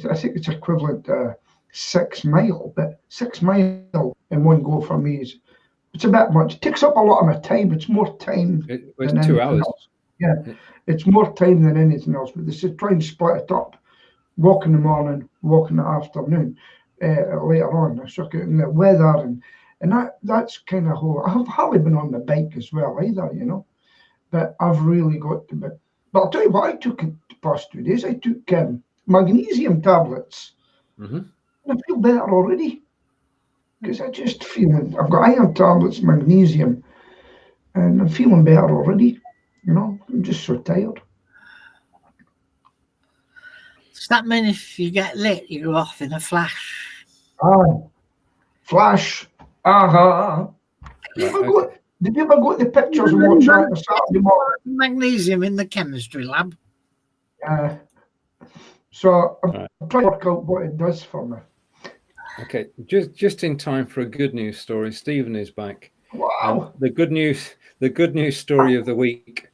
B: I think it's equivalent to 6 mile, but 6 mile in one go for me it's a bit much. It takes up a lot of my time. It's more time.
A: It's 2 hours.
B: Else. It's more time than anything else. But they said try and split it up. Walk in the morning, walk in the afternoon, later on. So in the weather and that's kind of whole. I've hardly been on the bike as well either, but I've really got to be. But I'll tell you what I took in the past 2 days. I took magnesium tablets. And I feel better already because I just feel I've got iron tablets, magnesium, and I'm feeling better already. I'm just so tired.
C: Does that mean if you get lit, you go off in a flash?
B: Flash. Did you ever go to the pictures and watch that on Saturday morning?
C: Magnesium in the chemistry lab.
B: So I'm trying to work out what it does for me.
A: Okay, just in time for a good news story. Stephen is back.
B: Wow.
A: The good news story of the week.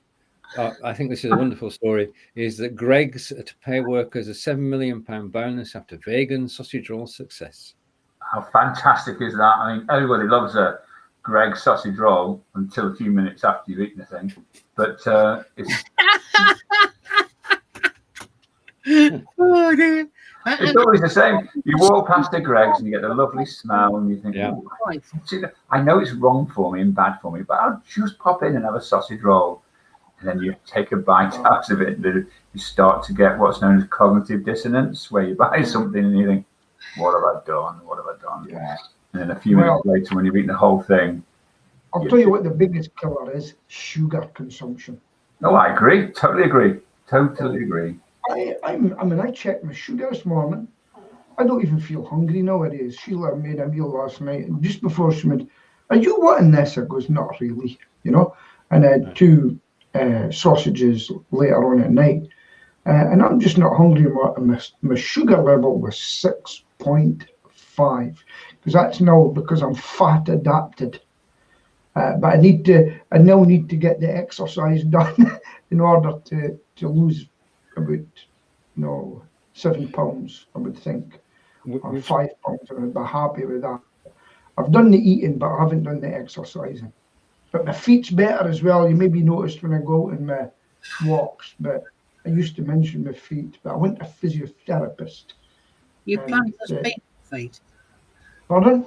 A: I think this is a wonderful story, is that Greggs to pay workers a £7 million bonus after vegan sausage roll success.
D: How fantastic is that? I mean, everybody loves a Greggs sausage roll until a few minutes after you've eaten the thing. But it's...
C: Oh, dear.
D: It's always the same. You walk past a Greggs and you get the lovely smell and you think, I know it's wrong for me and bad for me, but I'll just pop in and have a sausage roll. And then you take a bite out of it and you start to get what's known as cognitive dissonance, where you buy something and you think, what have I done? What have I done?
B: Yeah.
D: And then a few minutes later, when you've eaten the whole thing.
B: I'll tell you what the biggest killer is: sugar consumption.
D: No, I agree. Totally agree.
B: I checked my sugar this morning. I don't even feel hungry nowadays. Sheila made a meal last night, and just before she made, "Are you wanting this?" I goes, "Not really," And I had 2 sausages later on at night, and I'm just not hungry anymore. My sugar level was 6.5 because that's now because I'm fat adapted. But I now need to get the exercise done in order to lose about 7 pounds, I would think, or 5 pounds. I'd be happy with that. I've done the eating, but I haven't done the exercising. But my feet's better as well. You maybe noticed when I go out in my walks, but I used to mention my feet, but I went to a physiotherapist.
C: Your plant has peanut feet.
B: Pardon?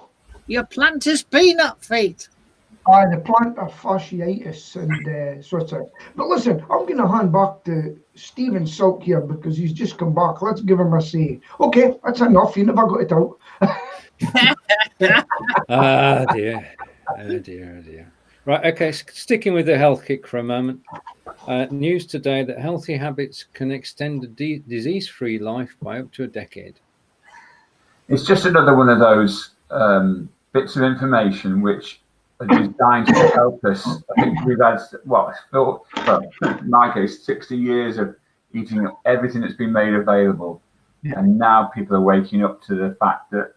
C: Your plant has peanut feet.
B: The plantar fasciitis and sort of. But listen, I'm going to hand back to Stephen Silk here because he's just come back. Let's give him a say. Okay, that's enough. You never got it out.
A: Ah, dear. Oh, dear. Oh, dear. Right. Okay. Sticking with the health kick for a moment. News today that healthy habits can extend a disease-free life by up to a decade.
D: It's just another one of those bits of information which are designed to help us. I think we've had, in my case, 60 years of eating everything that's been made available. Yeah. And now people are waking up to the fact that,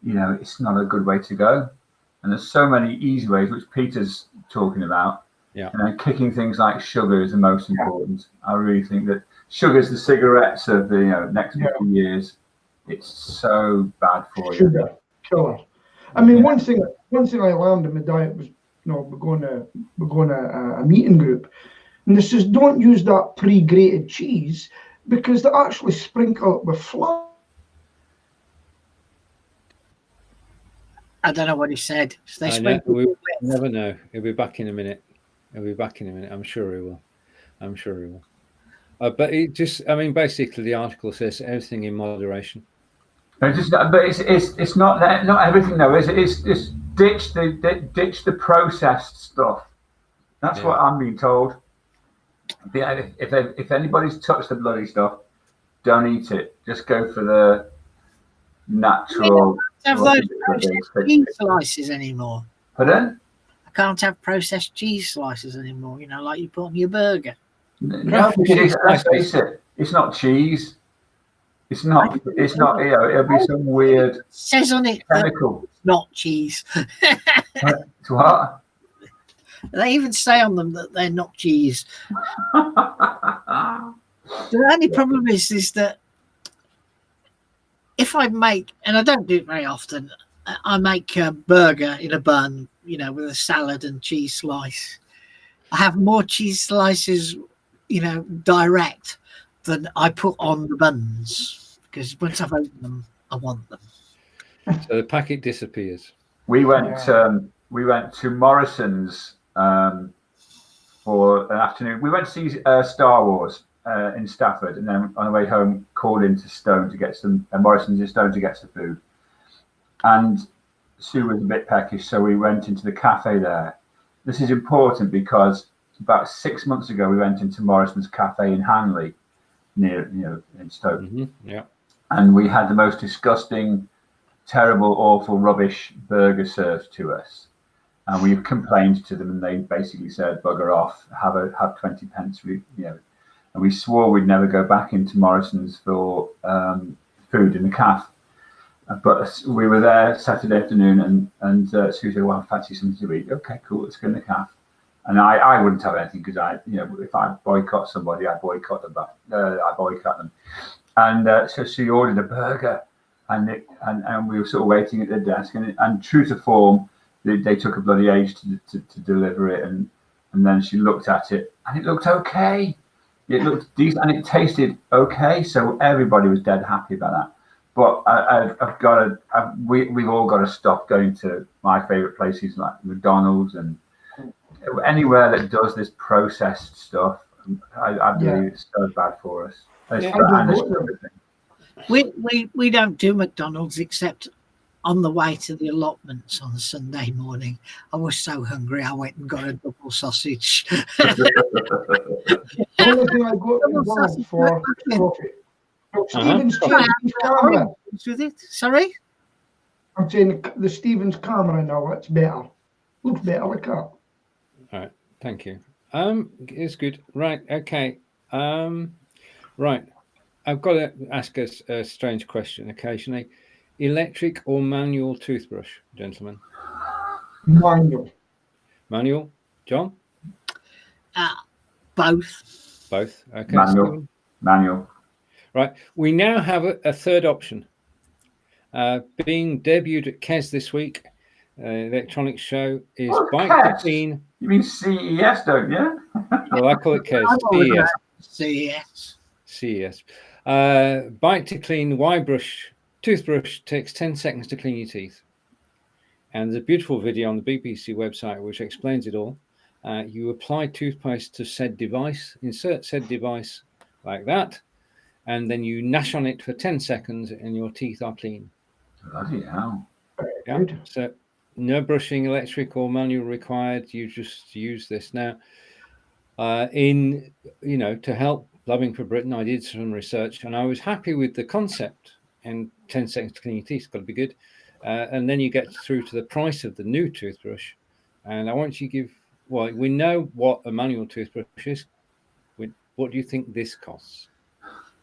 D: it's not a good way to go. And there's so many easy ways, which Peter's talking about.
A: Yeah.
D: Kicking things like sugar is the most important. I really think that sugar is the cigarettes of the next 50 years. It's so bad for you.
B: Sugar, killer. I mean, one thing I learned in my diet was, we're going to a meeting group, and this says don't use that pre-grated cheese because they actually sprinkle it with flour.
C: I don't know what he said.
A: We never know. He'll be back in a minute. I'm sure he will. But it just, basically the article says everything in moderation.
D: It's not that, not everything though. It's ditch the processed stuff. That's what I'm being told. If anybody's touched the bloody stuff, don't eat it. Just go for the natural.
C: I can't have those processed cheese slices anymore.
D: Pardon?
C: I can't have processed cheese slices anymore. Like you put on your burger.
D: No, let's face it. It's not cheese. It's not. It'll be some weird.
C: It says on it
D: chemical.
C: It's not cheese.
D: What?
C: They even say on them that they're not cheese. The only problem is that if I make, and I don't do it very often, I make a burger in a bun, with a salad and cheese slice. I have more cheese slices, direct than I put on the buns, because once I've opened them, I want them.
A: So the packet disappears.
D: We went to Morrison's for an afternoon. We went to see Star Wars in Stafford, and then on the way home called into Stone to get some Morrison's in Stone to get some food. And Sue was a bit peckish, so we went into the cafe there. This is important because about 6 months ago we went into Morrison's cafe in Healey, near in Stoke.
A: Yeah.
D: And we had the most disgusting, terrible, awful, rubbish burger served to us. And we complained to them, and they basically said, "Bugger off, have 20 pence." And we swore we'd never go back into Morrison's for food in the cafe. But we were there Saturday afternoon, and Sue said, "Well, I fancy something to eat." Okay, cool, let's go in the cafe. And I wouldn't have anything because if I boycott somebody, I boycott them. And so she ordered a burger, and we were sort of waiting at the desk, and true to form, they took a bloody age to deliver it, and then she looked at it, and it looked okay. It looked decent, and it tasted okay. So everybody was dead happy about that. But we've all got to stop going to my favourite places like McDonald's and anywhere that does this processed stuff. I believe it's so bad for us.
C: We don't do McDonald's except on the way to the allotments on Sunday morning. I was so hungry I went and got a double sausage.
B: The only thing I go to McDonald's for is coffee. Stephen's changed his camera.
C: With it. Sorry?
B: I'm saying the Stephen's camera now, it's better. Looks better like that.
A: All right, thank you. It's good. Right, okay. Right. I've got to ask a strange question occasionally. Electric or manual toothbrush, gentlemen?
B: Manual.
A: Manual? John?
C: Both.
A: Both. Okay.
D: Manual.
A: Right. We now have a third option. Being debuted at CES this week, electronics show is Bike to Clean.
D: You mean CES, don't you?
A: Well, I call it CES. CES. Bike to Clean Y-brush toothbrush takes 10 seconds to clean your teeth. And there's a beautiful video on the BBC website which explains it all. You apply toothpaste to said device, insert said device like that, and then you gnash on it for 10 seconds and your teeth are clean.
D: Bloody hell.
A: Yeah. So no brushing, electric or manual required. You just use this now. To help Blabbing for Britain, I did some research and I was happy with the concept. And 10 seconds to clean your teeth, it's got to be good. And then you get through to the price of the new toothbrush. And I want you to give, we know what a manual toothbrush is. What do you think this costs?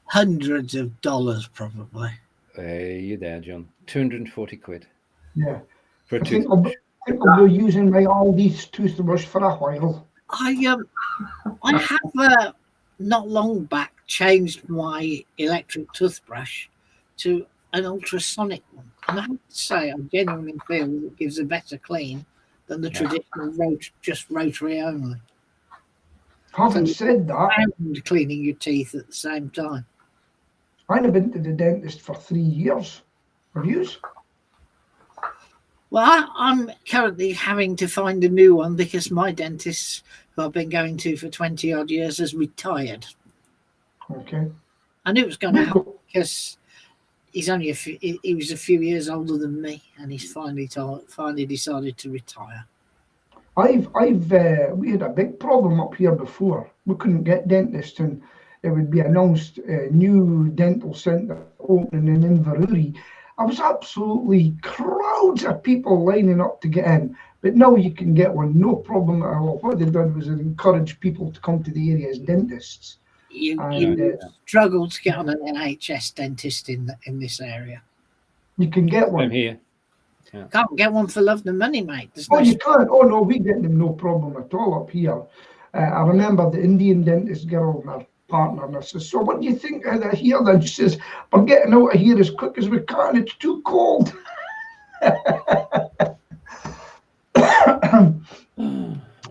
C: Hundreds of dollars, probably.
A: You're there, John. 240 quid.
B: Yeah.
A: For a
B: I think
A: toothbrush.
B: I'll be using my Aldi's toothbrush for a while.
C: I have not long back changed my electric toothbrush to an ultrasonic one, and I have to say I genuinely feel that it gives a better clean than the traditional just rotary only.
B: Having said that,
C: and cleaning your teeth at the same time.
B: I've been to the dentist for 3 years. Have you?
C: Well, I'm currently having to find a new one because my dentist, who I've been going to for 20 odd years, has retired.
B: Okay.
C: I knew it was going to happen because he's only he was a few years older than me, and he's finally decided to retire.
B: We had a big problem up here before. We couldn't get dentists, and it would be announced a new dental centre opening in Inverurie. I was absolutely crowds of people lining up to get in, but now you can get one, no problem at all. What they did was encourage people to come to the area as dentists.
C: You struggle to get on an NHS dentist in this area.
B: You can get one.
A: I'm here. Yeah.
C: Can't get one for love nor money, mate.
B: You can't. Oh no, we get them no problem at all up here. I remember the Indian dentist girl and her partner, and I said, "So what do you think of that here?" Then she says, "We're getting out of here as quick as we can. It's too cold."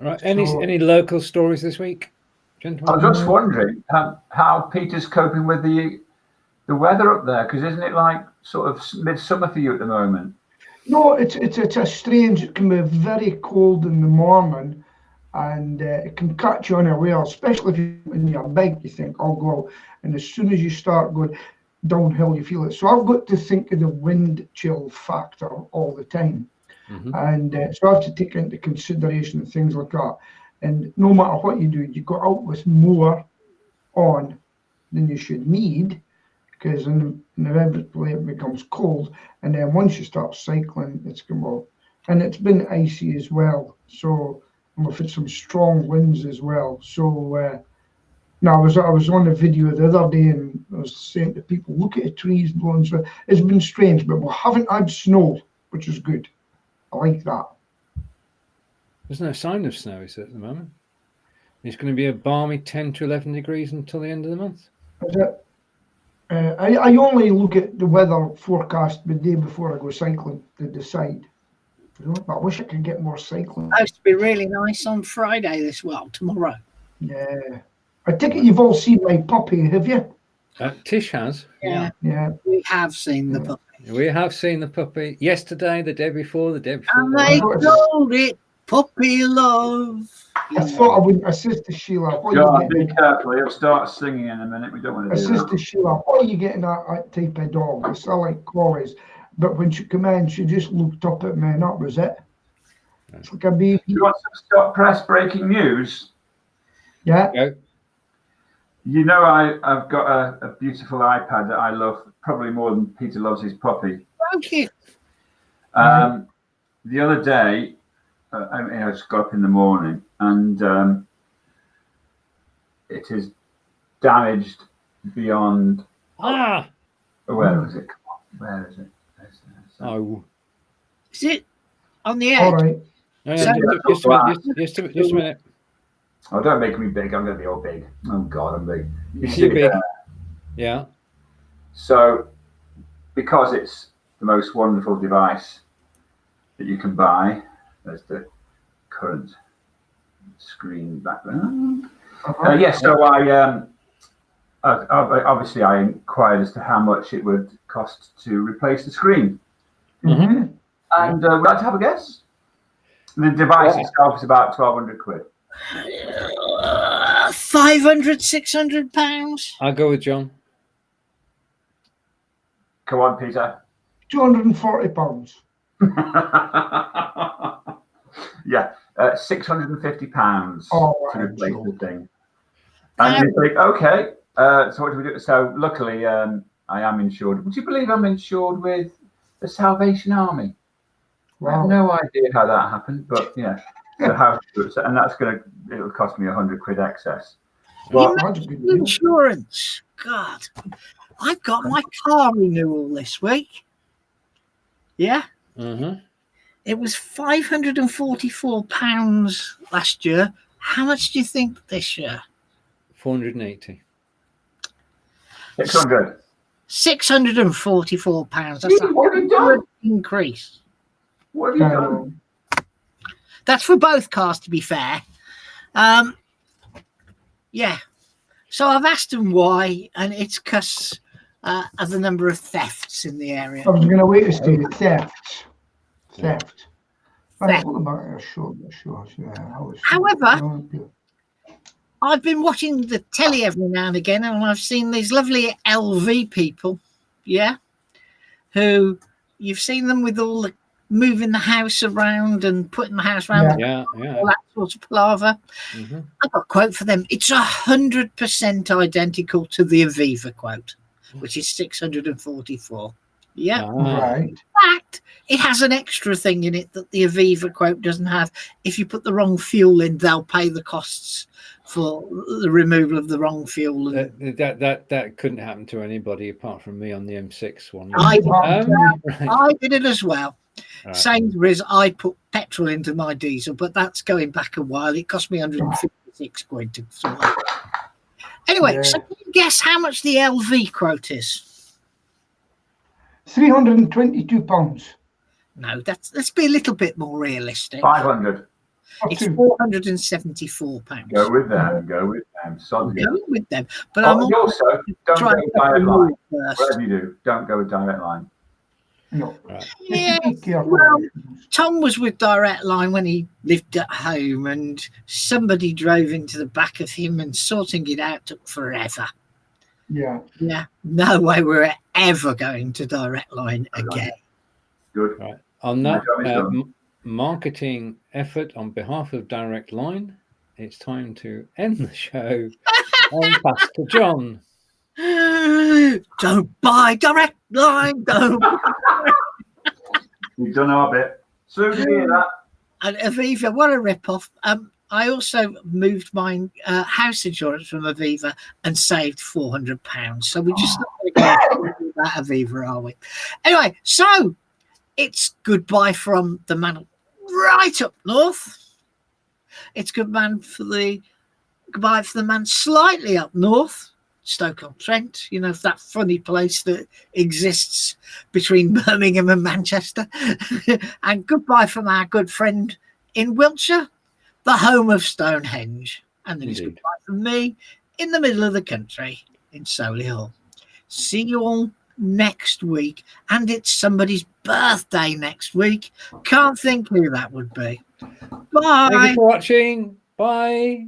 A: Right. Any local stories this week, gentlemen?
D: I'm just wondering how Peter's coping with the weather up there, because isn't it like sort of midsummer for you at the moment?
B: No, it's a strange. It can be very cold in the morning, and it can catch you unaware, especially if when you're big. You think, "I'll go," and as soon as you start going downhill, you feel it. So I've got to think of the wind chill factor all the time, and so I have to take into consideration things like that. And no matter what you do, you go out with more on than you should need, because inevitably it becomes cold, and then once you start cycling, it's come and it's been icy as well. So we've had some strong winds as well. So now I was on a video the other day, and I was saying to people, "Look at the trees blowing." So it's been strange, but we haven't had snow, which is good. I like that.
A: There's no sign of snow, is it, at the moment? It's going to be a balmy 10 to 11 degrees until the end of the month.
B: Is it? I only look at the weather forecast the day before I go cycling to decide. But I wish I could get more cycling.
C: It's supposed to be really nice on Friday tomorrow.
B: Yeah. I take it you've all seen my puppy, have you?
A: Tish has.
C: Yeah.
B: Yeah.
C: We have seen the puppy.
A: We have seen the puppy yesterday, the day before, the day before.
C: And they called it Puppy Love.
B: I thought I wouldn't. Assist to Sheila.
D: John, be careful. He'll start singing in a minute. We don't want to do that.
B: Assist to Sheila. What are you getting that type of dog? I still like collies. But when she came in, she just looked up at me, and that was it. It's like a baby.
D: You want some stop press breaking news?
B: Yeah.
A: Yeah.
D: You know, I've got a beautiful iPad that I love, probably more than Peter loves his puppy.
C: Thank you.
D: The other day, I just got up in the morning, and it is damaged beyond. Where is it? Where is it?
A: Oh.
C: Is it on the edge?
B: All right.
A: No, just a minute.
D: Oh, don't make me big. I'm going to be all big. Oh, God, I'm big.
A: You're big. Yeah.
D: So, because it's the most wonderful device that you can buy, there's the current screen background. So I obviously I inquired as to how much it would cost to replace the screen.
B: Mm-hmm.
D: And would you like to have a guess? The device itself is about 1,200 quid.
C: 500, 600 pounds.
A: I'll go with John.
D: Come on, Peter.
B: £240.
D: Yeah, £650 to replace the thing. And you think, okay, so what do we do? So luckily, I am insured. Would you believe I'm insured with the Salvation Army? Wow. I have no idea how that happened, but yeah. So and that's it'll cost me £100 excess.
C: Well, insurance. God, I've got my car renewal this week. Yeah.
A: Mm-hmm.
C: It was £544 last year. How much do you think this year?
A: 480.
D: 600.
C: £644. That's a increase.
D: What have you done?
C: That's for both cars, to be fair. Yeah. So I've asked them why, and it's because of the number of thefts in the area.
B: I was going to wait to see the theft. Theft. Right, what about sure.
C: However, I've been watching the telly every now and again, and I've seen these lovely LV people, yeah, who you've seen them with all the moving the house around and putting the house around, all that sort of palaver. Mm-hmm. I've got a quote for them. It's 100% identical to the Aviva quote, which is 644. Yeah,
B: right.
C: In fact, it has an extra thing in it that the Aviva quote doesn't have. If you put the wrong fuel in, they'll pay the costs for the removal of the wrong fuel. And
A: that couldn't happen to anybody apart from me on the M6 one.
C: I did it as well. Right. Sainsbury's, I put petrol into my diesel, but that's going back a while. It cost me £156 to sort of. Anyway, so can you guess how much the LV quote is?
B: £322.
C: No, let's be a little bit more realistic.
D: 500.
C: It's £474.
D: Go with them.
C: I'm going with them, but
D: I'm also don't go direct line. Whatever you do, don't go with direct line.
B: No.
A: Right.
C: Yeah. Well, Tom was with Direct Line when he lived at home, and somebody drove into the back of him, and sorting it out took forever.
B: Yeah.
C: Yeah. No way we're ever going to Direct Line again.
D: Good.
A: Right. On that marketing effort on behalf of Direct Line, it's time to end the show and pass to John.
C: Don't buy Direct Line. Don't.
D: We've done our bit. So did you hear that?
C: And Aviva, what a rip-off. I also moved my house insurance from Aviva and saved £400. So we just not going to go that Aviva, are we? Anyway, so it's goodbye from the man right up north. It's goodbye for the man slightly up north. Stoke-on-Trent, you know, that funny place that exists between Birmingham and Manchester. And goodbye from our good friend in Wiltshire, the home of Stonehenge. And then it's goodbye from me in the middle of the country in Solihull. See you all next week. And it's somebody's birthday next week. Can't think who that would be. Bye.
A: Thank you for watching. Bye.